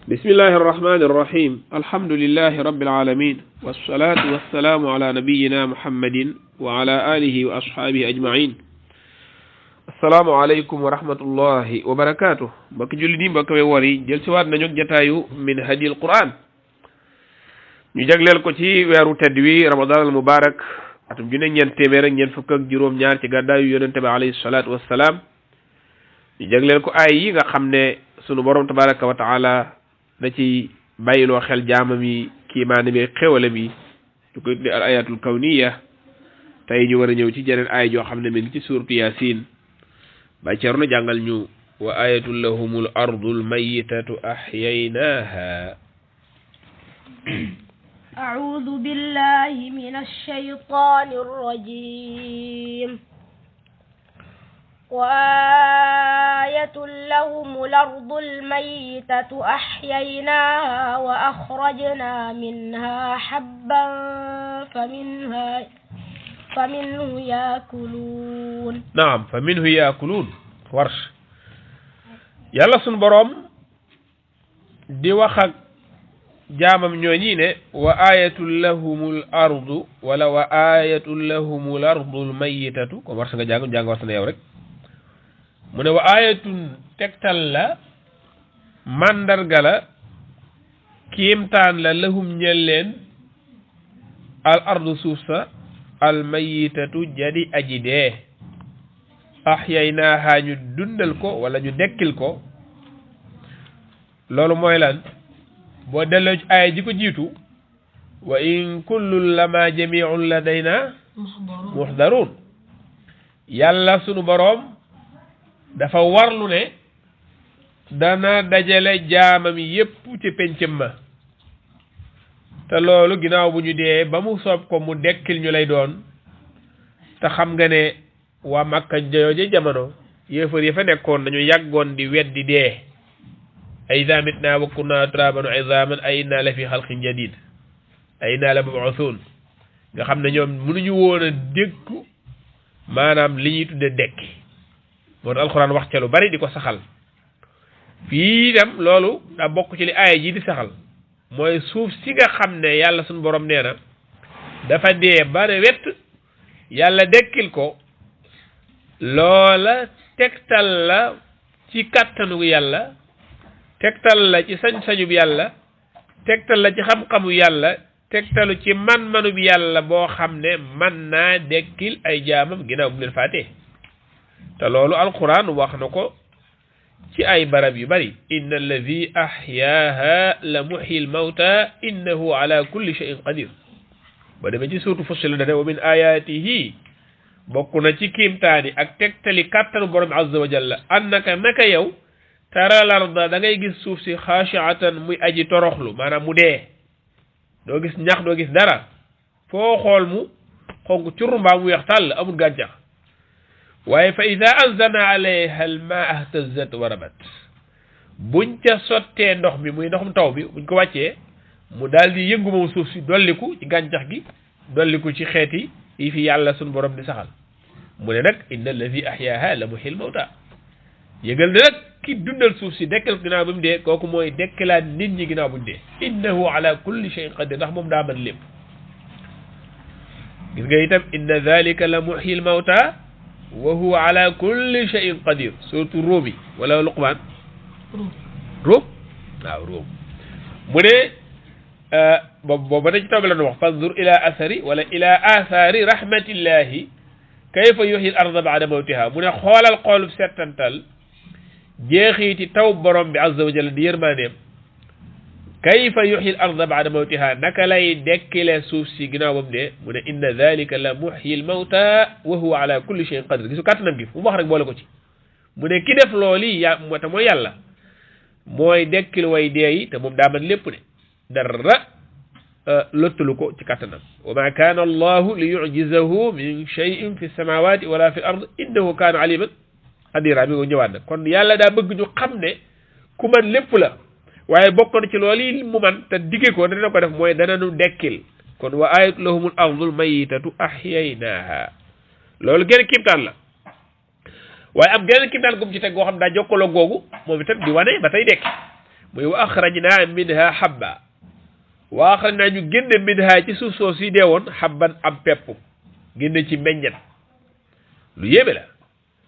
بسم الله الرحمن الرحيم الحمد لله رب العالمين والصلاة والسلام على نبينا محمد وعلى آله وأصحابه أجمعين السلام عليكم ورحمة الله وبركاته بك جلدين بك ووري جل سواد نجوك جتايو من هدي القرآن نجاقل الكوتي ويارو تدوي رمضان المبارك atum junne ñen téméré ñen fukk ak juroom ñaar ci gaddaay yu yonente bi alayhi salatu wassalam ñu jagleel ko ay yi nga xamné sunu borom tabaraka wa taala da ci bayilo xel jaamam yi kiimaane bi xewale bi ñu koy tudde al ayatul kawniya tay ñu wara ñew ci jeneen ay jo xamne mi ngi ci suuratu yasin ba ceerno jàngal ñu wa ayatul lahumul ardul mayyitatu ahyaynaha أعوذ بالله من الشيطان الرجيم وآية لهم الأرض الميتة أحييناها وأخرجنا منها حبا فمنه يأكلون نعم فمنه يأكلون ورش يلا سن بروم دي وخك jaamam ñooñi ne wa ayatul lahumul ardu wala wa ayatul lahumul ardul mayyitatu ko war nga jàng war na yow rek mu ne wa ayatun tegtal la mandarga la kiimtaan la lahum ñel leen al ardu suuf sa al mayyitatu jadi aji dee ahyaynaha ñu dundal ko wala ñu dekkil ko loolu mooy lan boo delloo ci aaya ji ko jiitu wa in kullun lama jami'un ladayna muhdarun yàlla sunu boroom dafa warlu ne dana dajale jaamam yépp ci pencam ma te loolu ginnaaw bu ñu dee ba mu soob ko mu dekkil ñu lay doon te xam nga ne waa Makka jooje jamono yéefar yi fa nekkoon dañu yàggoon di weddi dee أئذا متنا وكنا ترابا عظاما أئنا لفي خلق جديد أئنا لمبعوثون nga xamne ñoom mënuñu woona déggu maanaam li ñuy tudde dekk moo alquran wax ci lu bari diko saxal fii dem loolu da bokk ci li aaya ji di saxal mooy suuf si nga xamne yàlla suñu borom nee na dafa dee bare wet yàlla dekkil ko loola tegtal la ci kàttanu yàlla tegtal la ci sañ-sañu bi yàlla tegtal la ci xam-xamu yàlla tegtalu ci man-manu bi yàlla boo xam ne man naa dekkil ay jaamam ginnaaw bu leen faatee te loolu alquran wax na ko ci ay barab yu bari inna alladi ahyaaha la muhyi almawta innahu ala kulli shay'in qadir ba demee ci suuratu Fussilat dane wa min ayatihi bokk na ci kiimtaani ak tegtali kàttanu borom azza wa jalla annaka naka yow tara larda da ngay gis suuf si khashi'atan muy aji toroxlu maanaam mu dee doo gis ñax doo gis dara foo xool mu xonk curru mbaa mu weex tàll amul gàncax waaye fa ida anzalna alayha almaa ihtazzat wa rabat buñ ca sottee ndox mi muy ndoxum taw bi buñ ko wàccee mu daal di yëngu moom suuf si dolliku ci gàncax gi dolliku ci xeeti yi fi yàlla sun borom di saxal mu ne nag inna alladi ahyaaha la muhyil mawta yëgal ne nag ki dundal suuf si dekkal ginnaaw bi mu dee kooku mooy dekkalaat nit ñi ginnaaw bu ñu dee innahu ala kulli shay'in qadir ndax moom daa mën lépp gis nga itam inna dhalika la muhyil mawta wa huwa ala kulli shay'in qadir surtout Ruum wala Luqman Ruum waaw Ruum mu ne boobu dañ ci taw bi la wax fanzur ila athari wala ila athari rahmatillahi kayfa yuhyi al arda ba'da mawtiha mu ne xoolal xoolub settantal jeexiti taw borom bi azza wa jalla di yërmandeem kayfa yuhyi al arda ba'da mawtiha naka lay dekkile suuf si ginnaaw bam dee mu ne inna dhalika la muhyi al mawta wa huwa ala kulli shay'in qadir gisu kàttanam gi fu mu wax rek boole ko ci mu ne ki def looli ya te mooy yàlla mooy dekkil way dee yi te moom daa mën lépp ne dara lottalu ko ci kàttanam wa ma kaana allahu li yu'jizahu min shay'in fi samawati wala fi al ard innahu kaana aliman qadira mi ñëwaat nag kon yàlla daa bëgg ñu xam ne ku man lépp la waaye bokk na ci loolu yi mu man te digge ko dina ko def mooy dana nu dekkil kon wa ayatu lahumul ardul mayyitatu ahyaynaha loolu gën kiimtaan la waaye am geneen kiimtaan gum ci teg goo xam daa jokkaloo googu moom itam di wane ba tey dekk muy wa akhrajna minha habba wa akhrajna ñu génne minha ci suuf soo si deewoon habban am pepp génne ci meññet lu yéeme la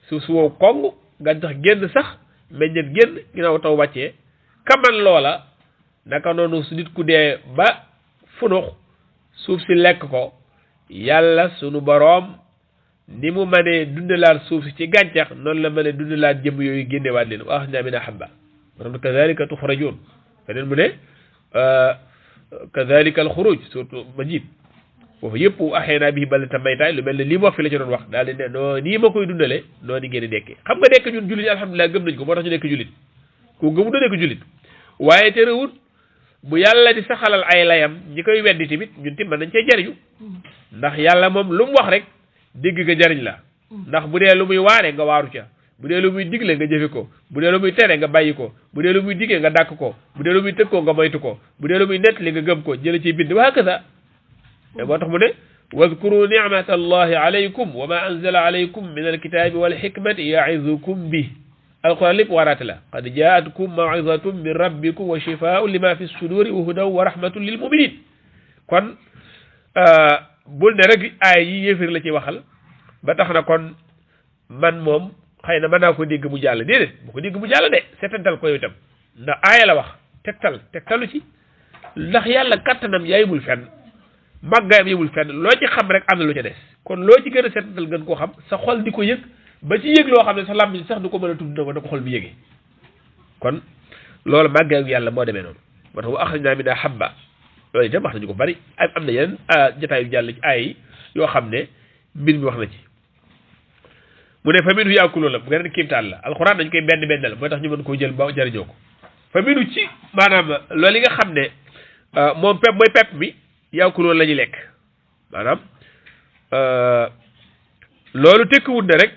suuf su wow kong gàncax génn sax meññet génn ginnaaw taw wàccee kaman loola naka noonu su nit ku dee ba funux suuf si lekk ko yàlla sunu boroom ni mu mënee dundalaat suuf si ci gàncax noonu la mënee dundalaat jëmm yooyu génnewaat leen wa axrajnaa minhaa habban borom kazaalika tuxrajuun feneen mu ne kazaalika al-xuruuj surtout Majiid foofu yëpp ahyaynaa bihi baldatan maytan lu mel ne lii mu wax fi la ci doon wax daal di ne noo nii ma koy dundale noo ni ngeen di dekkee xam nga nekk ñun jullit yi alhamdulilah gëm nañ ko moo tax ñu nekk jullit ku gëmu da nekk jullit waaye terewul bu yàlla di saxalal ay layam ñi koy weddi tamit ñun tim mën nañ cee jariñu ndax yàlla moom lu mu wax rek dégg nga jariñ la ndax bu dee lu muy waare nga waaru ca bu dee lu muy digle nga jëfe ko bu dee lu muy tere nga bàyyi ko bu dee lu muy digee nga dàkk ko bu dee lu muy tëg ko nga moytu ko bu dee lu muy nettali nga gëm ko jële ciy bind wa hakaza moo tax mu ne wadkuru nicmata allahi alaykum wa ma anzala alaykum min alkitabi walhikmati yaizukum bi alquran lépp waaraate la qad jaatkum mawizatun min rabbikum wa shifaun lima fi suduri wa hudan wa rahmatun lil muminin kon bul ne rek aay yi yéefir la ci waxal ba tax na kon man moom xëy na mën naa ko dégg mu jàll déedéet bu ko dégg mu jàll de setantal ko yow itam ndax aaya la wax tegtalu ci ndax yàlla kattanam yaayimul fenn màggaayam yimul fenn loo ci xam rek am na lu ca des kon loo ci gën a setantal gën koo xam sa xol di ko yëg ba ci yëg loo xam ne sa làmmiñ sax du ko mën a tudd na ko xol bi yëgee kon loolu màggaayu yàlla moo demee noonu moo tax wa axrajnaa minhaa habban loolu itam wax nañu ko bari am na yeneen jotaay yu jàll ci ay yoo xam ne mbir mi wax na ci mu ne fa minhu yaakuluun la bu ngeen kiimtaan la alxuraan dañ koy benn la mooy tax ñu mën koo jël ba jariñoo ko fa minhu ci maanaam loolu yi nga xam ne moom pepp mooy pepp mi yaakuluun la ñuy lekk maanaam loolu tekkiwut ne rek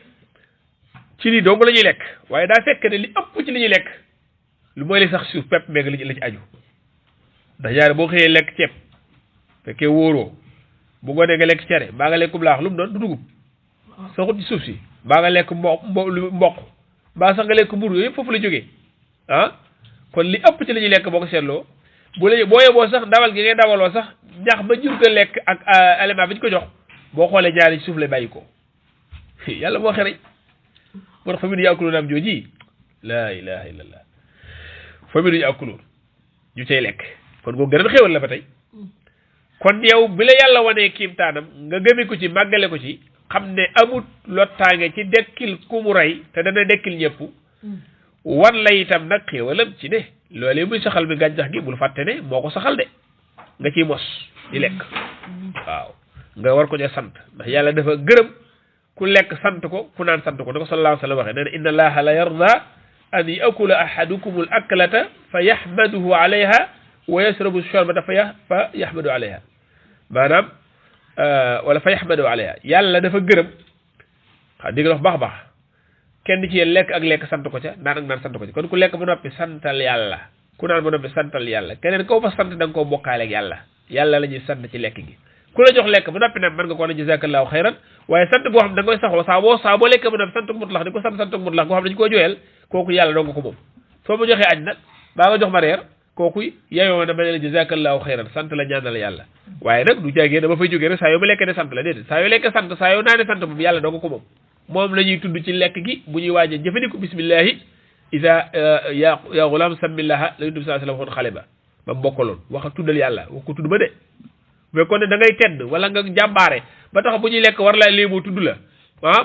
ci lii dong la ñuy lekk waaye daa fekk ne li ëpp ci li ñuy lekk lu mooy li sax suuf pepp meeg la ci aju ndax ñaari boo xëyee lekk ceeb fekkee wóoroo bu ngoonee nga lekk cere mbaa nga lekk laax lu mu doon du dugub saxut ci suuf si mbaa nga lekk mboq mbaa sax nga lekk mburu yooyu yëpp foofu la jógee ah kon li ëpp ci li ñuy lekk boo ko seetloo boo yeboo sax ndawal gi ngay ndawaloo sax ñax ba jur ko lekk ak élément bi ñu ko jox boo xoolee ñaari ci suuf lay bàyyi ko yàlla moo xereñ moo tax fa minhu yaakuluun am jooji laa ilaha illallah fa minhu yaakuluun ñu cay lekk kon koo gën a xéwal la ba tey kon yow bi la yàlla wanee kiimtaanam nga gëme ko ci màggale ko ci xam ne amut lottaange ci dekkil ku mu rey te dana dekkil ñëpp wan la itam nag xéewalam ci ne loolee muy saxal bi gàncax gi bul fàtte ne moo ko saxal de nga ciy mos di lekk waaw nga war ko ca sant ndax yàlla dafa gërëm ku lekk sant ko ku naan sant ko da ko sallallahu alayhi wa sallam waxee nee na inna allaha la yarda an yakula ahadukum al aklata fa yahmaduhu alayha wa yashrabu sharbata fa yahmadu alayha maanaam wala fa yahmadu alayha yàlla dafa gërëm xa dégg wax baax kenn ci yéen lekk ak lekk sant ko ca naan ak naan sant ko ca kon ku lekk ba noppi santal yàlla ku naan ba noppi santal yàlla keneen koo fa sant da nga koo bokkaale ak yàlla la ñuy sant ci lekk gi ku la jox lekk ba noppi nag mën nga ko ne jazakallahu xayran waaye sant goo xam ne da nga koy saxoo saa boo lekk ba noppi sant mutlax di ko sant mutlax goo xam ne dañu koo joyeel kooku yàlla doo nga ko moom soo ma joxee añ nag baa nga jox ma reer kooku yeyoo na ma ne la jazakallahu xayran sant la ñaanal yàlla waaye nag du jaagee dama fay jógee rek saa yoo ma lekkee ne sant la déedéet saa yoo lekkee sant saa yoo naane sant moom yàlla doo nga ko moom la ñuy tudd ci lekk gi bu ñuy waaje jëfandiku bismillahi isa ya gulam sammillaha la yuntu bi sallallahu alayhi wasallam waxoon xale ba mu bokkaloon wax tuddal yàlla wax ko tudd ba de mais kon ne da ngay tedd wala nga jàmbaare ba tax bu ñuy lekk war laa léemoo tudd la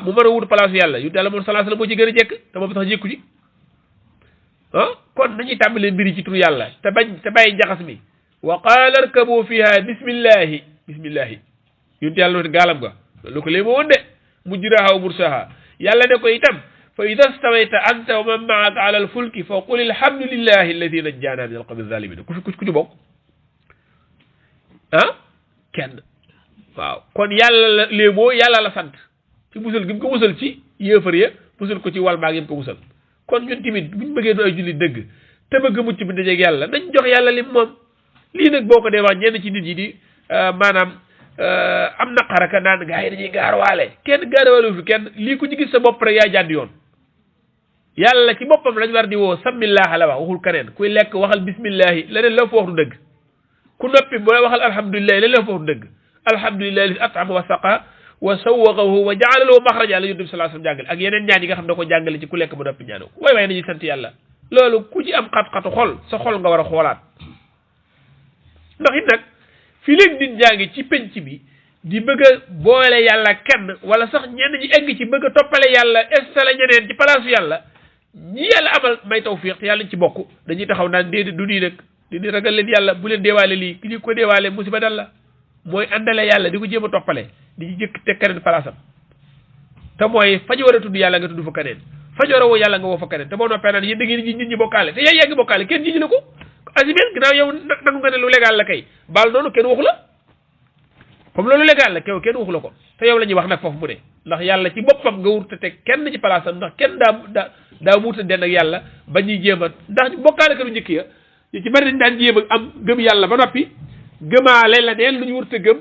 mu mën a wut place yàlla yu yàlla moom sallallahu alayhi wasallam moo ci gën a jekk te moom tax jékku ci kon nañuy tàmbalee mbiri ci turu yàlla te bàyyi njaxas mi wa qaala arkabu fiha bismillahi yuntu yàlla wati gaalam ga lu ko léemoo woon de mujraha wa mursaha yàlla ne ko itam fa ida stawayta anta wa man maaka ala alfulki fa qul alhamdulillahi alladi najjana min alqawmi alzalimin ku ci bokk kenn waaw kon yàlla la léemoo yàlla la sant ci musal gi mu ko musal ci yéefar ya musal ko ci wal maag yim ko musal kon ñun tamit buñ bëggee du ay jullit dëgg te bëgg mucc bi dajeeg yàlla nañ jox yàlla lim moom lii nag boo ko dee wax ñenn ci nit yi di maanaam am naqaraka naan gaa yi dañuy gaarwaale kenn gaarwaale fi kenn lii ku ci gis sa bopp rek yaa jàdd yoon yàlla ci boppam lañ war di woo samillah la wax waxul keneen kuy lekk waxal bismillahi leneen la fa wax du dëgg ku noppi boo waxal alhamdulillahi leneen la fa wax du dëgg alhamdulillahi li at'ama wa saqa wa sawwaqahu wa ja'ala lahu makhraja la yonent bi sallallahu alayhi wasallam jàngale ak yeneen ñaan yi nga xam ne ko jàngale ci ku lekk ba noppi ñaanoo ko waay nañuy sant yàlla loolu ku ci am xat-xatu xol sa xol nga war a xoolaat ndax it nag fi léegi nit ñaa ngi ci penc bi di bëgg a boole yàlla kenn wala sax ñenn ñi egg ci bëgg a toppale yàlla installé ñeneen ci palaasu yàlla ñi yàlla amal may tawfiq te yàlla ñu ci bokk dañuy taxaw naan déedéet du nii nag di ragal leen yàlla bu leen deewaale lii ki ñu ko deewaale musiba dal la mooy àndale yàlla di ko jéem a toppale di ci jëkk teg keneen palaasam te mooy fañ war a tudd yàlla nga tudd fa keneen fañ war a woo yàlla nga woo fa keneen te boo noppee naan yéen da ngeen ji nit ñi bokkaale te yaa ngi bokkaale kenn ji la ko asimel ginnaaw yow nangu nga ne lu légal la kay baal noonu kenn waxu la comme loolu légal la kew kenn waxu la ko te yow la ñuy wax nag foofu mu ne ndax yàlla ci boppam nga wurta teg kenn ci palaasam ndax kenn daa wurta den ak yàlla ba ñuy jéem a ndax bokkaale kanu njëkk ya ci bari dañ daan jéem a am gëm yàlla ba noppi gëmaale la neen lu ñu wurta gëm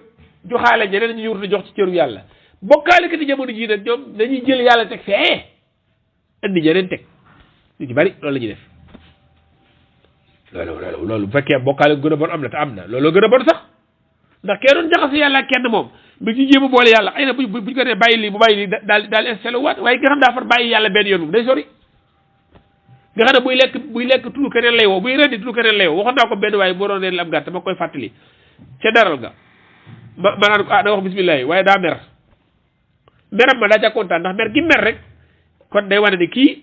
joxaale ñeneen ñu wurta jox ci cëru yàlla bokkaale ka di jamono jii nag ñoom dañuy jël yàlla teg fee andi ñeneen teg ñu ci bari loolu la ñuy def loolu bu fekkee bokkaale gën a bon am na te am na loolu gën a bon sax ndax kee doon jaxase yàlla ak kenn moom bi ci jéem a boole yàlla xëy na buñ ko nee bàyyi lii mu bàyyi lii daal installé waat waaye nga xam daa far bàyyi yàlla benn yoon day sori nga xam ne buy lekk turu keneen lay woo buy rendi turu keneen lay woo waxoon naa ko benn waaye boo doon leen am gàtt ma koy fàttali ca daral ga ma naan ko da wax bismillah waaye daa mer meram ma daa ca kontaan ndax mer gi mer rek kon day wane ni kii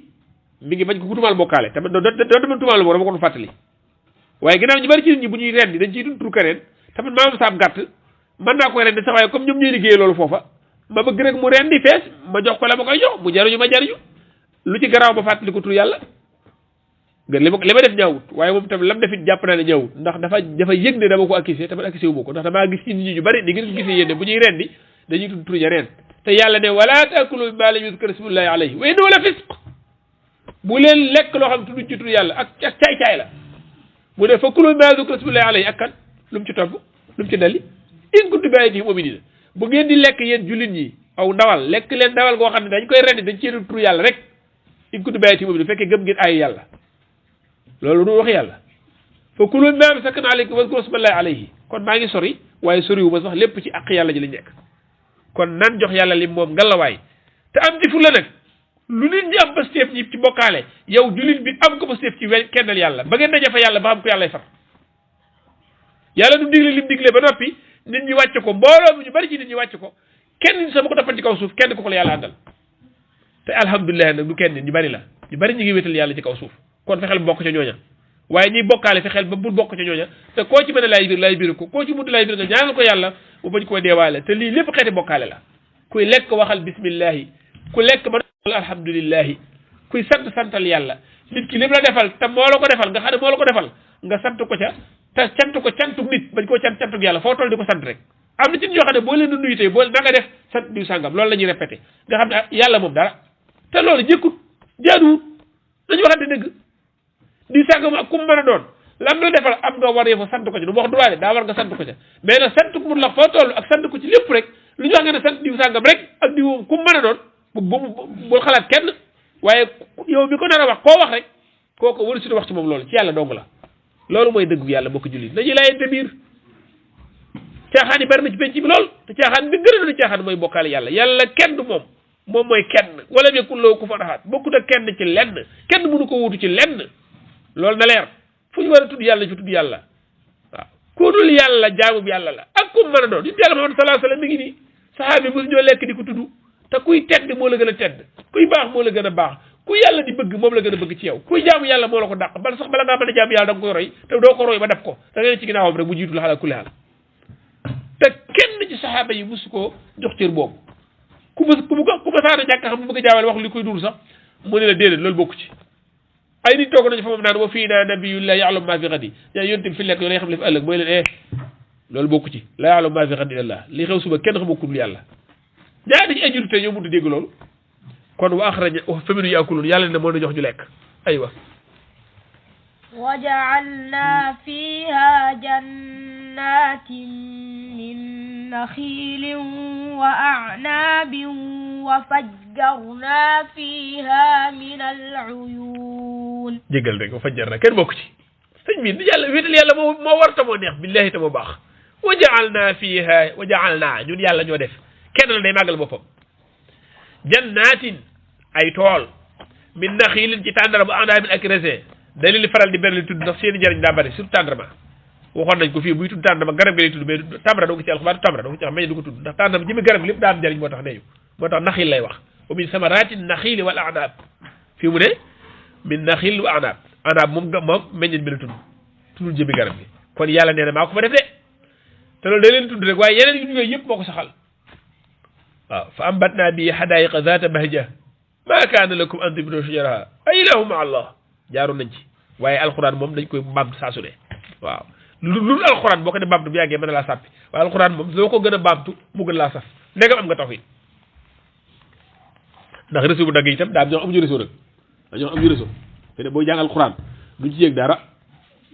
mi ngi bañ ko tumaal bokkaale te doo dama tumaal moo dama ko fàttali waaye ginnaaw ñu bari ci nit ñi bu ñuy rendi dañ ciy dund turu keneen tamit maa am saab gàtt mën naa koy rendi sax waaye comme ñoom ñooy liggéey loolu foofa ma bëgg rek mu rendi fees ma jox ko la ma koy jox mu jariñu ma jariñu lu ci garaaw ba fàttali ko tur yàlla li ma def ñaawut waaye moom tamit lam defit jàpp naa ne ñaawut ndax dafa yëg ne dama ko accusé tamit accusé wu ma ko ndax damaa gis ci nit ñi ñu bari di ngeen ko gisee yéen bu ñuy rendi dañuy tudd tur ñeneen te yàlla ne wala taakulu mimmaa lam yuzkar ismullahi alayhi wa innahu la fisq bu leen lekk loo xam tudduñ ci tur yàlla ak caay-caay la mu ne fa kulu mimmaa zukira ismullahi alayhi ak kan lu mu ci togg lu mu ci dalli in kuntum bi ayatihi mu'minina bu ngeen di lekk yéen jullit ñi aw ndawal lekk leen ndawal goo xam ne dañ koy rendi dañ cee tur yàlla rek in kuntum bi ayatihi mu'minina fekkee gëm ngeen ay yàlla loolu du wax yàlla fa kulu mimmaa amsakna alaykum wazkuru ismallahi alayhi kon maa ngi sori waaye soriwu ma sax lépp ci ak yàlla ji lañ nekk kon nan jox yàlla lim moom ngalawaay te am ci fu la nag lu nit ñi am pasteef ñi ci bokkaale yow jullit bi am ko pasteef ci kennal yàlla ba ngeen daje fa yàlla ba am ko yàllay far yàlla du digle lim digle ba noppi nit ñi wàcc ko mbooloo mi ñu bari ci nit ñi wàcc ko kenn nit sama ko toppal ci kaw suuf kenn ko la yàlla àndal te alhamdulilah nag du kenn nit ñu bari la ñu bari ñu ngi wétal yàlla ci kaw suuf kon fexeel ba bokk ca ñooña waaye ñiy bokkaale fexeel ba bul bokk ca ñooña te koo ci mën a laay biir ko koo ci mënut laay biir nga ñaanal ko yàlla mu bañ koo deewaale te lii lépp xeeti bokkaale la kuy lekk waxal bismillahi ku lekk ba alhamdulillahi kuy santal yàlla nit ki lim la defal te moo la ko defal nga xam ne moo la ko defal nga sant ko ca te cant ko cantuk nit bañ koo cantuk yàlla foo toll di ko sant rek am na ci ñoo xam ne boo leen di nuyu tey boo na nga def sant diw sàngam loolu la ñuy répété nga xam ne yàlla moom dara te loolu jëkkut jaaduwut dañu waxante dëgg diw sàngam ak ku mu mën a doon lam la defal am nga war fa sant ko ci du ma wax droit de daa war nga sant ko ca mais nag sant ko mun la foo toll ak sant ko ci lépp rek lu ñu wax nga ne sant diw sàngam rek ak diw ku mu mën a doon bul xalaat kenn waaye yow mi ko nar a wax koo wax rek kooko waru si wax ci moom loolu ci yàlla dong la loolu mooy dëggu yàlla bokk jullit nañu laayante biir caaxaan yi bari na ci penc bi lool te caaxaan bi gën a doon caaxaan mooy bokkaale yàlla kenn du moom mooy kenn wala yakun lahu kufuwan ahad bokkut ak kenn ci lenn kenn mënu ko wuutu ci lenn loolu na leer fu ñu war a tudd yàlla ci tudd yàlla waaw ku dul yàlla jaamu bi yàlla la ak ku mën a doon nit yàlla Muhammad sallallahu alayhi wasallam mi ngi nii saxaabi bu ñoo lekk di ko tudd te kuy tedd moo la gën a tedd kuy baax moo la gën a baax ku yàlla di bëgg moom la gën a bëgg ci yow kuy jaamu yàlla moo la ko dàq bal sax bala ngaa mën a jaamu yàlla da nga koy roy te doo ko roy ba def ko da ngay ci ginnaawam rek mu jiitu la xala kulli xaal te kenn ci saxaaba yi musu koo jox cër boobu ku ma saana ñàkk xam mu bëgg a jaawale wax li koy dul sax mu ne la déedéet loolu bokku ci ay nit toog nañu fa moom naan wa fii naa nabiyullah ya'lamu ma fi gadi yaa yonte fi lekk yoo lay xam li fi ëllëg mooy leen loolu bokku ci la ya'lamu ma fi gadi illallah li xew suba kenn xamoo ku dul yàlla ñaata ci ay jullit ñoo mënut a dégg loolu kon wa axraja faminu yaakuluun yàlla ne moo na jox ñu lekk aywa wa ja'alna fiha jannatin min nakhilin wa a'nabin wa وفجرنا فيها من العيون jégal rek wafajjarna kenn bokk ci sëñ bi yàlla wéetal yàlla moo warta moo neex billahi te moo baax waja'alna fiha waja'alna ñun yàlla ñoo def kenn la day màggal boppam jannatin ay tool min naxiilin ci tàndarma anaabin ak raisin dañ leen faral di berli tudd ndax seen njëriñ daa bari surtout tàndarma waxoon nañ ko fii buy tudd tàndarma garab gi lay tudd mais tàmbara doo ko ci alxuraan tàmbara doo ko ci wax meññ du ko tudd ndax tàndarma jëmi garab gi lépp daa am njëriñ moo tax neñu moo tax naxiil lay wax wa min samarati naxiili wal anaab fii mu ne min naxiil wa anaab anaab moom meññeen bi la tudd tuddul jëmi garab gi kon yàlla nee na maa ko fa def de te loolu day leen tudd rek waaye yeneen yu yooyu yëpp moo ko saxal waaw fa ambatna bi hadaiqa zata bahja ma kaana lakum an tubdu shajaraha ay ilahu ma allah jaaru nañ ci waaye alquran moom dañ koy baamtu saa su ne waaw lu alquran boo ko ne baamtu bu yàggee mën na laa sàppi waaye alquran moom loo ko gën a baamtu mu gën laa saf ndegam am nga tawhid ndax réseau bu dagg itam daa am ñoo amuñu réseau rek dañoo amuñu réseau te ne boo jàng alquran duñ ci yëg dara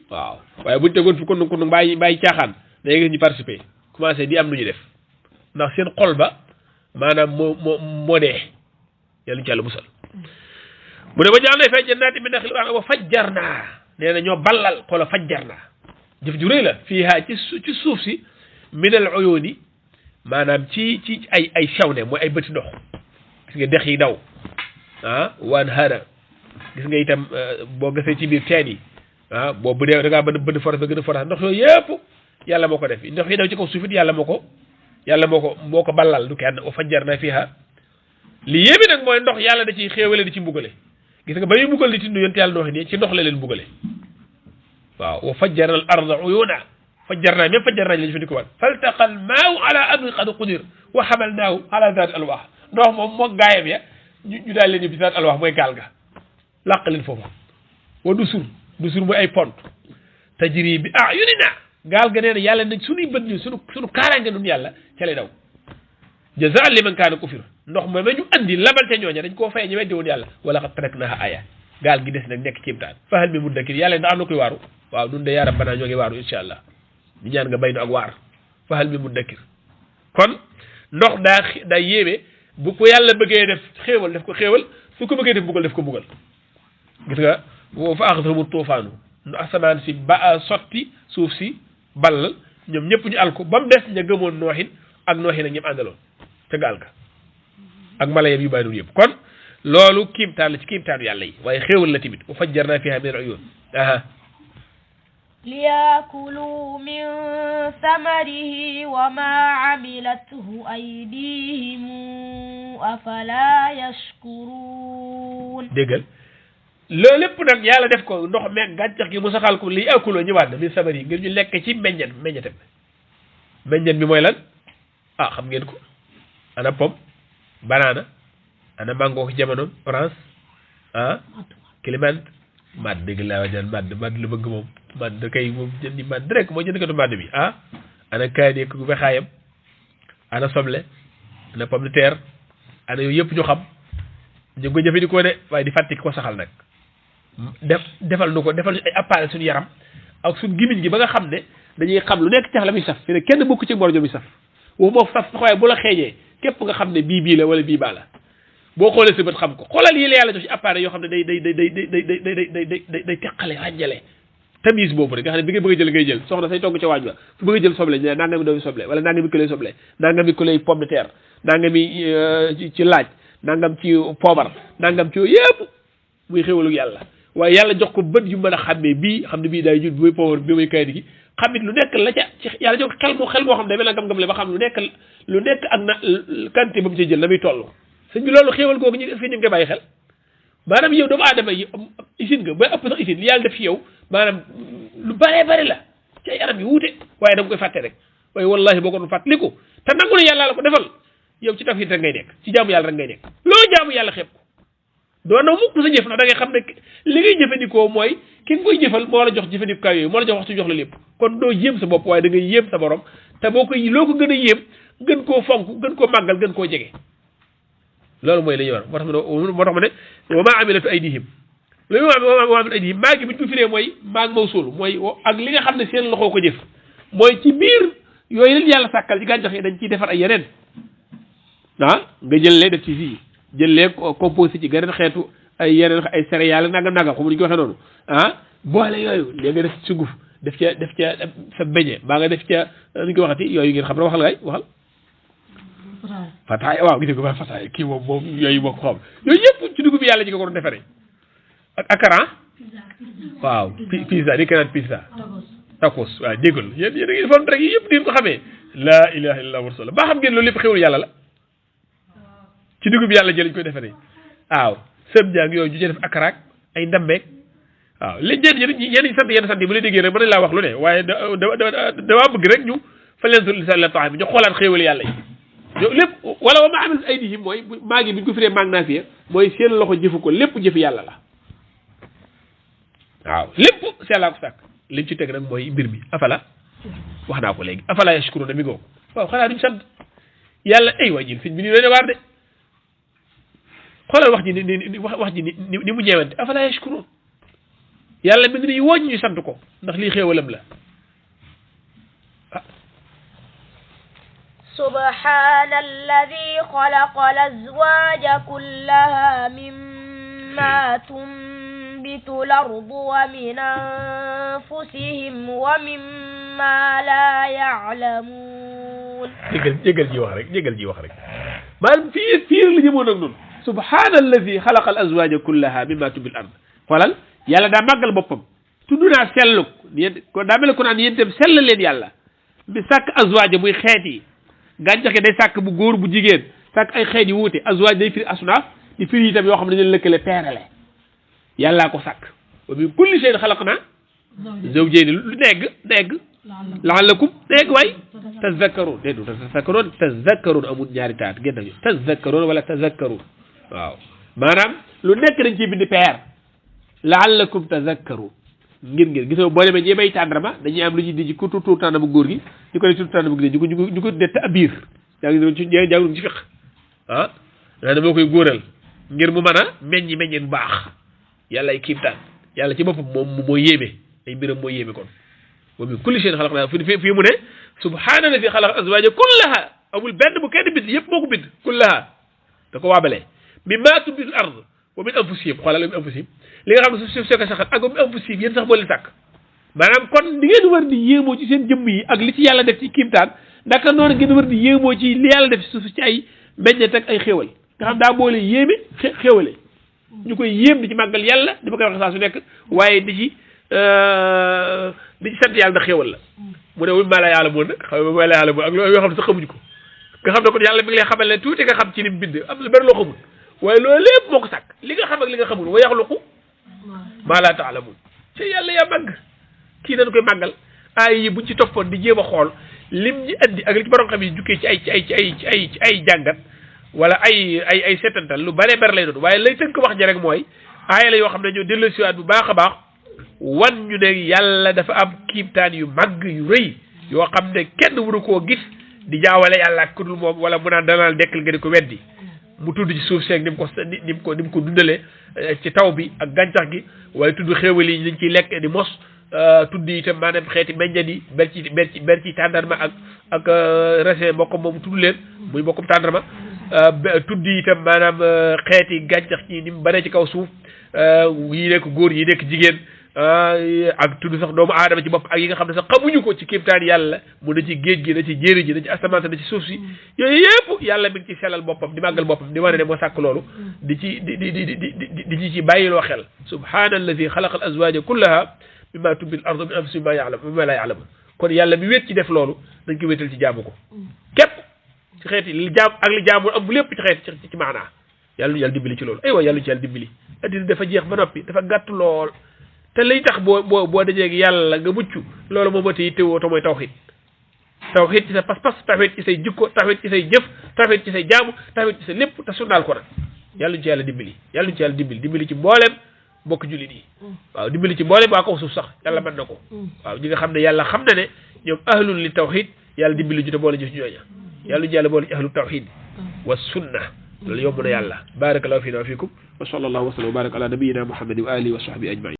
waaw waaye buñ tegoon fi kon bàyyi caaxaan day gis ñu participer commencé di am lu ñu def ndax seen xol ba maanaam moo dee yàlla ñu ci yàlla musal mu ne ba jaal na fay jannaati min naxil wa fajjarna nee na ñoo ballal xoola fajjarna jëf ju rëy la fiiha ci suuf si min al uyuni maanaam ci ay sewne mooy ay bëti ndox gis nga dex yi daw waan hara gis nga itam boo gasee ci biir teen yi boo bu dee da ngaa bënn forage ba gën a forage ndox yooyu yëpp yàlla moo ko def ndox yi daw ci kaw suuf it yàlla moo ko ballal du kenn wa fajjarna fiiha li yéemi nag mooy ndox yàlla da ciy xéewale di ci mbugale gis nga ba muy mbugal di tindu yonte yàlla nooxi nii ci ndox la leen mbugale waaw wa fajjarna al arda uyuna fajjarna même fajjarna lañu fi di ko wat faltaqa al maau ala amrin qad qudir wa hamalnaahu ala zaat alwaax ndox moom moo gaayam ya ñu daal leen yóbbu zaat alwaax mooy gaal ga làq leen foofu wa dusur mooy ay pont tajri bi ayunina gaal ga nee na yàlla nag suñuy bët ñu suñu kaaraange nun yàlla ca lay daw jazaan liman kaana kufir ndox moom ñu andi labal ca ñooña dañ koo fay ñu weddi woon yàlla wala qad taraknaha aya gaal gi des nag nekk kéemtaan fahal min muddakir yàlla ndax am na koy waaru waaw nun de yaa rabbana ñoo ngi waaru insha allah ñu ñaan nga bay nu ak waar fahal min muddakir kon ndox daa yéeme bu ko yàlla bëggee def xéewal def ko xéewal su ko bëggee def buggal def ko buggal gis nga fa axasahumu tuufaanu asamaan si ba sotti suuf si ballal ñoom ñëpp ñu alko ba mu des ña gëmoon nooxin ak nooxin ak ñëpp àndaloon ca gaal ga ak mala yam yu bàyyi noonu yëpp kon loolu kiimtaan la ci kiimtaanu yàlla yi waaye xéewal la tamit wa fajjarna fiha min al-uyun ليأكلوا من ثمره وما عملته أيديهم أفلا يشكرون déggal loolu lépp nag yàlla def ko ndox meeg gàncax gi mu saxal ko li akuloo ñëwaat na min samari ngir ñu lekk ci meññetam bi mooy lan xam ngeen ko ana pomme banana ana mango ko jamono orange clément mad dégg laa wajan mad lu bëgg moom mad kay moom jëndi mad rek moo jënd katu mad bi ana kaani ko wexaayam ana soble ana pomme de terre ana yooyu yëpp ñu xam ñu ko jëfandikoo de waaye di fàtte ko saxal nag defal ñu ay appareil suñu yaram ak suñu gimiñ gi ba nga xam ne dañuy xam lu nekk cax la muy saf fi ne kenn bokku ci moroom mi saf woo moo saf sax waaye bu la xeeñee képp nga xam ne bii la wala bii baa la boo xoolee sa bët xam ko xoolal yi la yàlla jox ci appareil yoo xam ne day teqale ràññale tamise boobu rek nga xam ne bi nga bëgg a jël ngay jël soxna say togg ca waaj ba fu bëgg a jël soble ñu nangami doomi soble wala nangami kiloy soble nangami kiloy pomme de terre nangami ci laaj nangam ci poobar nangam ci yëpp muy xéwalu yàlla waaye yàlla jox ko bët yu mën a xàmmee bii xam ne bii day jut bi muy poobar bi muy kayit gi xamit lu nekk la ca ci yàlla jox xel moo xam ne day mel na gam-gam le ba xam lu nekk ak na quantité ba mu ci jël na muy toll sëñ bi loolu xéewal googu ñu fii ñu ngi koy bàyyi xel maanaam yow doomu aadama yi usine nga ba ëpp sax usine li yàlla def ci yow maanaam lu bëree bëri la ci ay anam yi wuute waaye da nga koy fàtte rek waaye wallahi boo ko doon fàttaliku te nangu ne yàlla la ko defal yow ci tawhid rek ngay nekk ci jaamu yàlla rek ngay nekk loo jaamu yàlla xeeb ko doo naw mukk sa jëf ndax da ngay xam ne li ngay jëfandikoo mooy ki nga koy jëfal moo la jox jëfandikukaay yooyu moo la jox waxtu jox la lépp kon doo yéem sa bopp waaye da ngay yéem sa borom te boo koy loo ko gën a yéem gën koo fonk gën koo màggal gën koo jege loolu mooy la ñuy war moo tax ma ne wa maa amilatu aydihim lu mu wa amilatu aydihim maa gi bu ñu ko firee mooy maag mawsul mooy ak li nga xam ne seen loxoo ko jëf mooy ci biir yooyu leen yàlla sàkkal ci gàncax yi dañ ciy defar ay yeneen nga jël lee def ci fii jël lee composé ci geneen xeetu ay yeneen ay céréales nagam xam ñu ko waxee noonu boole yooyu léegi nga def sunguf def ca sa beñe baa nga def ca nu ñu ko waxati yooyu ngeen xam ne waxal fataay waaw gis nga ko fataay kii moom yooyu moo ko xam yooyu yëpp ci dugub bi yàlla ji nga ko doon defaree ak akaran waaw pizza di ko naan pizza tacos waaw déggal yéen a ngi defoon rek yi yëpp di ngeen ko xamee laa ilaha illallah wa rasulullah baa xam ngeen loolu lépp xewul yàlla la ci dugub yàlla ji lañ koy defaree waaw sëm jaag yooyu ju ci def akaraak ay ndambeeg waaw léegi ñenn sant yenn sant yi bu la déggee rek mën nañ laa wax lu ne waaye dawaa bëgg rek ñu fa leen tur lisal la tax bi ñu xoolaat xéewal yàlla yi lépp wala wa ma amil aydihim mooy maa ngi bi ñu ko firee maag naa fiye mooy seen loxo jëfu ko lépp jëfi yàlla la waaw lépp seelaa ko sàkk liñ ci teg nag mooy mbir mi afala wax naa ko léegi afala yashkuruna mi ngoo waaw xanaa duñ sant yàlla ay waa jin sëñ bi nii doy na waar de xoolal wax ji ni mu ñeewante afala yashkurun yàlla mi ngi nii wooñ ñu sant ko ndax lii xéewalam la سبحان الذي خلق الأزواج كلها مما تنبت الأرض ومن أنفسهم ومما لا يعلمون jégal ji wax rek maanaam fii la jëmoon ak noonu subhaana alladi xalaqa al azwaja kullaha mimma tunbitu al ard xoolal yàlla daa màggal boppam tudd naa selluk yéen ko daa mel ko naan yéen itam sell leen yàlla bi sàkk azwaja muy xeet yi gàncax gi day sàkk bu góor bu jigéen sàkk ay xeet yu wuute azwaaj day firi asnaaf di firi itam yoo xam ne dañu lëkkale teerale yàllaa ko sàkk wa min kulli shay'in xalaqnaa zawjayni lu negg la'allakum negg waay tazakkaruun déedéet tazakkaruun amul ñaari taat génn nañu tazakkaruun wala tazakkaruun waaw maanaam lu nekk dañ ciy bindi peer la'allakum tazakkaruun ngir gis nga boo demee ñi bay tàndarma dañuy am lu ñuy di ci ku tuur tàndarma góor gi ñu ko tuur tàndarma góor gi ñu ko dett ab biir jàngi ci fiq daa dama koy góoral ngir mu mën a meññeen bu baax yàlla ay kiimtaan yàlla ci boppam moom moo yéeme ay mbiram moo yéeme kon wa min kulli shay'in xalaqnaa fii mu ne subhaana allazii xalaqa azwaaja kullaha amul benn bu kenn bind yëpp moo ko bind kullaha da ko waabalee mimmaa tunbitul ard wa min anfusihim xoolal min anfusihim li nga xam ne suuf soo ko saxal ak min anfusihim yéen sax boo leen sàkk maanaam kon di ngeen war di yéemoo ci seen jëmm yi ak li ci yàlla def ci kiimtaan naka noonu ngeen war di yéemoo ci li yàlla def ci suuf ci ay meññeet ak ay xéewal nga xam daa boole yéeme xéewale ñu koy yéem di ci màggal yàlla di ma koy wax saa su nekk waaye di ci sant yàlla ndax xéewal la mu ne maa laa yàlla moon nag xam nga maa laa yàlla moon ak loolu yoo xam ne sax xamuñu ko nga xam ne kon yàlla mi ngi lay xamal ne tuuti nga xam ci li mu bind am na benn loo xamul waaye loolu lépp moo ko sàkk li nga xam ak li nga xamul wa yaxluqu maa laa taalamun ci yàlla yaa màgg kii dañ koy màggal ay yi buñ ci toppoon di jéem a xool lim ñi andi ak li ci borom xam yi jukkee ci ay jàngat wala ay setantal lu bare lay doon waaye lay tënk wax ja rek mooy aaya la yoo xam ne ñoo delloosiwaat bu baax a baax wan ñu ne yàlla dafa am kiimtaan yu màgg yu rëy yoo xam ne kenn waru koo gis di jaawale yàlla ak ku dul moom wala mu naan danaa dekkal nga di ko weddi mu tudd ci suuf seeg ni mu ko dundalee ci taw bi ak gàncax gi waaye tudd xéewal yi dañ ciy lekk di mos tudd itam maanaam xeeti meññan yi ber ci tàndarma ak raisin mbokkom moom tudd leen muy mbokkom tàndarma tudd itam maanaam xeeti gàncax ci ni mu bare ci kaw suuf yi nekk góor yi nekk jigéen ak tudd sax doomu aadama ci bopp ak yi nga xam ne sax xamuñu ko ci kéemtaan yàlla mu na ci géej gi na ci jéeri ji na ci asamaan na ci suuf si yooyu yëpp yàlla mi ngi ci sellal boppam di màggal boppam di wane ne moo sàkk loolu di ci bàyyiloo xel subhaana alladi xalaqa al azwaja kullaha mimma tunbitu al ardu min anfusihim mimma la ya'lamun kon yàlla mi wét ci def loolu dañ ko wéetal ci jaamu ko képp ci xeeti li jaam ak li jaamul am bu lépp ci xeet ci maanaa yàlla dimbali ci loolu aywa yàlla ci yàlla dimbali addina dafa jeex ba noppi dafa gàtt lool te lay tax boo dajeeg yàlla nga mucc loolu moom moo te yittewoo te mooy tawxiid ci sa pas-pas tawxiid ci say jikko tawxiid ci say jëf tawxiid ci say jaamu tawxiid ci sa lépp te sunnaal ko nag yàlla ñu ci yàlla dimbali ci mbooleem bokk jullit yi waaw dimbali ci mbooleem waa kaw suuf sax yàlla mën na ko waaw ñi nga xam ne yàlla xam na ne ñoom ahlul li tawxiid yàlla dimbali ñu te boole ñu ci ñooña yàlla ñu ci yàlla boole ci ahlu tawxiid wa sunna loolu yomb na yàlla barakallahu fiina wa fiikum wa sallallahu wa sallam wa baraka ala nabiyyina muhammadin wa alihi wa sahbihi ajmain